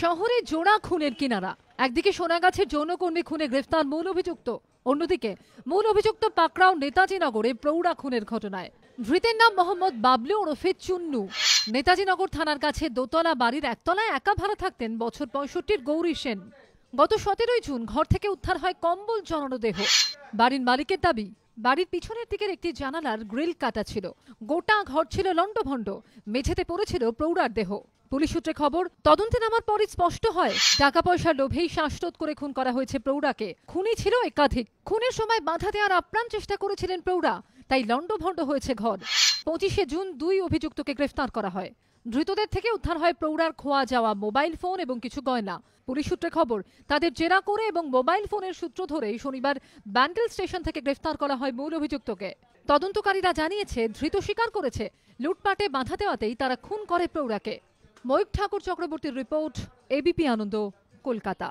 শহরে জোড়া খুনের কিনারা। একদিকে সোনাগাছের যৌনকর্মী খুনে গ্রেফতার মূল অভিযুক্ত, অন্যদিকে মূল অভিযুক্ত পাকড়াও নেতাজি নগরে প্রৌঢ়া খুনের ঘটনায়। ধৃতের নাম মোহাম্মদ বাবলু ওরফে চুন্নু। নেতাজিনগর থানার কাছে দোতলা বাড়ির একতলায় একা ভাড়া থাকতেন বছর ৬৫-র গৌরী সেন। গত ১৭ই জুন ঘর থেকে উদ্ধার হয় কম্বল জড়ানো দেহ। বাড়ির মালিকের দাবি, বাড়ির পিছনের দিকের একটি জানালার গ্রিল কাটা ছিল। গোটা ঘর ছিল লণ্ডভণ্ড, মেঝেতে পড়েছিল প্রৌঢ়ার দেহ। পুলিশ সূত্রে খবর, তদন্তে নামার পরই স্পষ্ট হয় টাকা পয়সার লোভেই শ্বাসরোধ করে খুন করা হয়েছে প্রৌঢ়াকে। খুনি ছিল একাধিক। খুনের সময় বাধা দেওয়ার আপ্রাণ চেষ্টা করেছিলেন প্রৌঢ়া, তাই লণ্ডভণ্ড হয়েছে ঘর। ২৫শে জুন ২ অভিযুক্তকে গ্রেফতার করা হয়। ধৃতদের থেকে উদ্ধার হয় প্রৌঢ়ার খোয়া যাওয়া মোবাইল ফোন এবং কিছু গয়না। পুলিশ সূত্রে খবর, তাদের জেরা করে এবং মোবাইল ফোনের সূত্র ধরেই শনিবার ব্যান্ডেল স্টেশন থেকে গ্রেফতার করা হয় মূল অভিযুক্তকে। তদন্তকারীরা জানিয়েছে, ধৃত স্বীকার করেছে লুটপাটে বাধা দেওয়াতেই তারা খুন করে প্রৌঢ়াকে। ময়ূখ ঠাকুর চক্রবর্তীর রিপোর্ট, এবিপি আনন্দ, কলকাতা।